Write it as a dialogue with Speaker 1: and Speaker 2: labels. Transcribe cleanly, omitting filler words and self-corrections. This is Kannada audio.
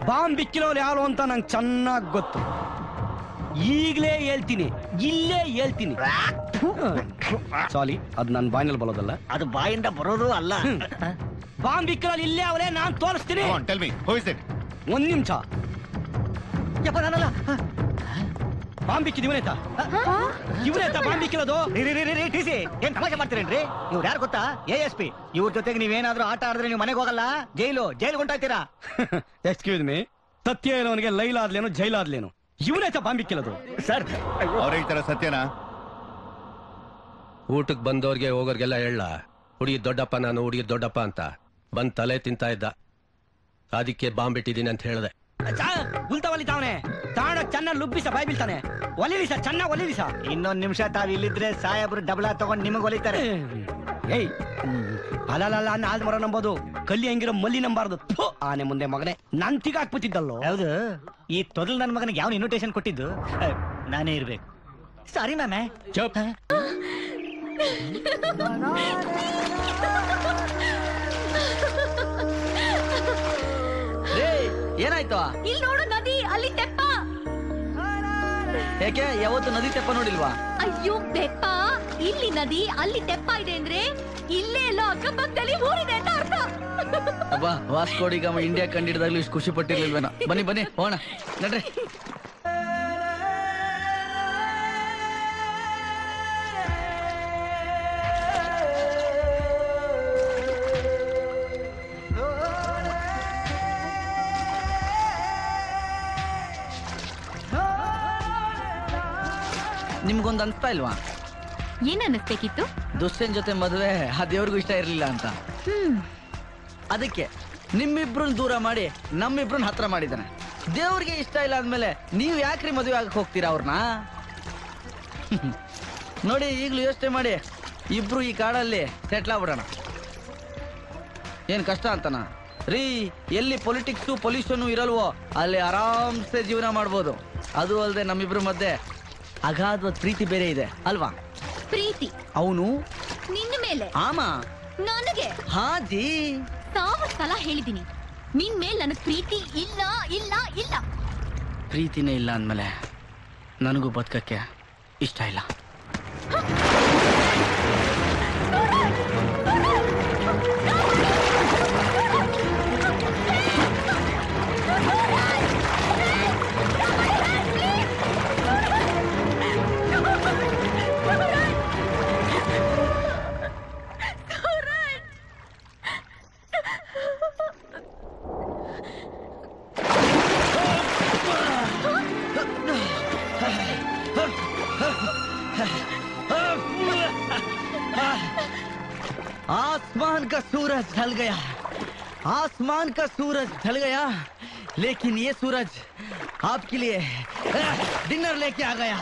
Speaker 1: ಬಾಂಬ್ ಬಿಕ್ಕಿರೋರು ಯಾರು ಅಂತ ನಂಗೆ ಚೆನ್ನಾಗಿ ಗೊತ್ತು. ಈಗಲೇ ಹೇಳ್ತೀನಿ, ಇಲ್ಲೇ ಹೇಳ್ತೀನಿ. ಸಾರಿ, ಅದು ನನ್ನ ಬಾಯಿನಲ್ಲಿ ಬರೋದಲ್ಲ,
Speaker 2: ಅದು ಬಾಯಿಂದ ಬರೋದು ಅಲ್ಲ.
Speaker 1: ಬಾಂಬ್ ಬಿಕ್ಕಿರೋರು ಇಲ್ಲೇ ಅವರೇ, ನಾನು ತೋರಿಸ್ತೀನಿ. ಒಂದ್ ನಿಮಿಷ. ಬಾಂಬ್ ಬಿಕ್ಕಿದ್ ಇವನೇತಾ ಬಾಂಬ್ ಬಿಕ್ಕಿರೋದು?
Speaker 2: ಏನ್ ತಮಾಷೆ ಮಾಡ್ತೀರೇನ್ರಿ? ಇವ್ರು ಯಾರು ಗೊತ್ತಾ? ASP. ಇವ್ರ ಜೊತೆಗೆ ನೀವೇನಾದ್ರೂ ಆಟ ಆಡಿದ್ರೆ ನೀವು ಮನೆಗೆ ಹೋಗಲ್ಲ, ಜೈಲು ಹೊಂಟಾಯ್ತೀರಾ.
Speaker 1: ಎಕ್ಸ್ಕ್ಯೂಸ್ ಮೀ, ಸತ್ಯ ಇರೋನಿಗೆ ಲೈಲಾದ್ಲೇನು ಜೈಲಾದ್ಲೇನು? ಇವನೇತಾ ಬಾಂಬ್ ಬಿಕ್ಕಿರೋದು?
Speaker 2: ಸರ್
Speaker 3: ಅವ್ರ ಹೇಳ್ತಾರ ಸತ್ಯನಾ?
Speaker 4: ಊಟಕ್ಕೆ ಬಂದವ್ರಿಗೆ ಹೋಗೋರ್ಗೆಲ್ಲ ಹೇಳ, ಹುಡುಗಿ ದೊಡ್ಡಪ್ಪ ನಾನು, ಹುಡುಗಿ ದೊಡ್ಡಪ್ಪ ಅಂತ ಬಂದ್ ತಲೆ ತಿಂತಾ ಇದ್ದ, ಅದಕ್ಕೆ ಬಾಂಬ್ ಇಟ್ಟಿದ್ದೀನಿ ಅಂತ ಹೇಳ್ದೆ.
Speaker 1: ಗುಲ್ತಾ ಒಲಿತಾವನೆ ತಾಣ ಚೆನ್ನಾಗಿ ಲುಬ್ಬಿಸ ಬಾಯ್ ಬೀಳ್ತಾನೆ. ಒಲಿಲಿ ಸರ್, ಚೆನ್ನಾಗಿ ಒಲಿಲಿ ಸರ್.
Speaker 2: ಇನ್ನೊಂದ್ ನಿಮಿಷ ತಾವ್ ಇಲ್ಲಿದ್ರೆ ಸಾಹೇಬ್ರು ಡಬಲ ತಗೊಂಡ್ ನಿಮಗ್ ಒಲಿತಾರೆ.
Speaker 1: ಏಯ್ ಅಲ್ಲಲ್ಲ, ನಾಲ್ದು ಮರ ನಂಬೋದು, ಕಲ್ಲಿ ಹಂಗಿರೋ ಮಲ್ಲಿ ನಂಬಾರ್ದು. ಆನೆ ಮುಂದೆ ಮಗನೇ ನನ್ ತಿಗ ಹಾಕ್ಬಿಟ್ಟಿದ್ದಲ್ಲೋ.
Speaker 2: ಹೌದು, ಈ ತೊದಲ್ ನನ್ ಮಗನಿಗೆ ಯಾವ ಇನ್ವಿಟೇಷನ್ ಕೊಟ್ಟಿದ್ದು? ನಾನೇ ಇರ್ಬೇಕು. ಸಾರಿ ನಾನೇ.
Speaker 4: ಚುಪ್.
Speaker 5: ಏನಾಯ್ತು?
Speaker 6: ಇಲ್ಲಿ ನೋಡು ನದಿ, ಅಲ್ಲಿ ತೆಪ್ಪ.
Speaker 5: ಯಾಕೆ ಯಾವತ್ತು ನದಿ ತೆಪ್ಪ ನೋಡಿಲ್ವಾ?
Speaker 6: ಅಯ್ಯೋ ಬೆಪ್ಪ, ಇಲ್ಲಿ ನದಿ ಅಲ್ಲಿ ತೆಪ್ಪ ಇದೆ ಅಂದ್ರೆ ಇಲ್ಲೇ ಎಲ್ಲೋ ಅಕ್ಕಪಕ್ಕದಲ್ಲಿ ಊರಿದೆ ಅಂತ ಅರ್ಥ.
Speaker 5: ಅಬ್ಬಾ, ವಾಸ್ಕೋಡಿ ಗಾಮ ಇಂಡಿಯಾ ಕಂಡಿಡ್ದಾಗ್ಲೂ ಇಷ್ಟು ಖುಷಿ ಪಟ್ಟಿರ್ಲಿಲ್ವೇನೋ. ಬನ್ನಿ ಹೋಣ ನಡ್ರಿ. ನಿಮ್ಗೊಂದು ಅನ್ಸ್ತಾ ಇಲ್ವಾ?
Speaker 6: ಏನ್ ಅನ್ನಿಸ್ಬೇಕಿತ್ತು?
Speaker 5: ದುಷ್ಯನ್ ಜೊತೆ ಮದುವೆ ಆ ದೇವ್ರಿಗೂ ಇಷ್ಟ ಇರ್ಲಿಲ್ಲ ಅಂತ. ಅದಕ್ಕೆ ನಿಮ್ಮಿಬ್ರನ್ನ ದೂರ ಮಾಡಿ ನಮ್ಮಿಬ್ರನ್ನ ಹತ್ರ ಮಾಡಿದಾನೆ. ದೇವ್ರಿಗೆ ಇಷ್ಟ ಇಲ್ಲ ಅಂದ್ಮೇಲೆ ನೀವ್ ಯಾಕ್ರಿ ಮದುವೆ ಆಗಕ್ ಹೋಗ್ತೀರಾ ಅವ್ರನ್ನ? ನೋಡಿ, ಈಗ್ಲೂ ಯೋಚನೆ ಮಾಡಿ, ಇಬ್ರು ಈ ಕಾಡಲ್ಲಿ ಸೆಟ್ಲ್ ಆಗ್ಬಿಡೋಣ. ಏನ್ ಕಷ್ಟ ಅಂತನಾ ರೀ? ಎಲ್ಲಿ ಪೊಲಿಟಿಕ್ಸು ಪೊಲ್ಯೂಷನ್ ಇರಲ್ವೋ ಅಲ್ಲಿ ಆರಾಮ್ಸೆ ಜೀವನ ಮಾಡ್ಬೋದು. ಅದು ಅಲ್ಲದೆ ನಮ್ಮಿಬ್ರ ಮಧ್ಯೆ ಅಗಾಧವಾದ ಪ್ರೀತಿ ಬೇರೆ ಇದೆ ಅಲ್ವಾ?
Speaker 6: ಪ್ರೀತಿ
Speaker 5: ಅವನು
Speaker 6: ನಿನ್ನ ಮೇಲೆ,
Speaker 5: ಆಮ
Speaker 6: ನನಗೆ.
Speaker 5: ಹಾಜಿ,
Speaker 6: 1000 ಸಲ ಹೇಳಿದೀನಿ, ನಿನ್ ಮೇಲೆ ನನಗ್ ಪ್ರೀತಿ ಇಲ್ಲ ಇಲ್ಲ ಇಲ್ಲ.
Speaker 5: ಪ್ರೀತಿನೇ ಇಲ್ಲ ಅಂದ್ಮೇಲೆ ನನಗೂ ಬದುಕಕ್ಕೆ ಇಷ್ಟ ಇಲ್ಲ. आसमान का सूरज ढल गया, आसमान का सूरज ढल गया, लेकिन ये सूरज आपके लिए डिनर लेके आ गया।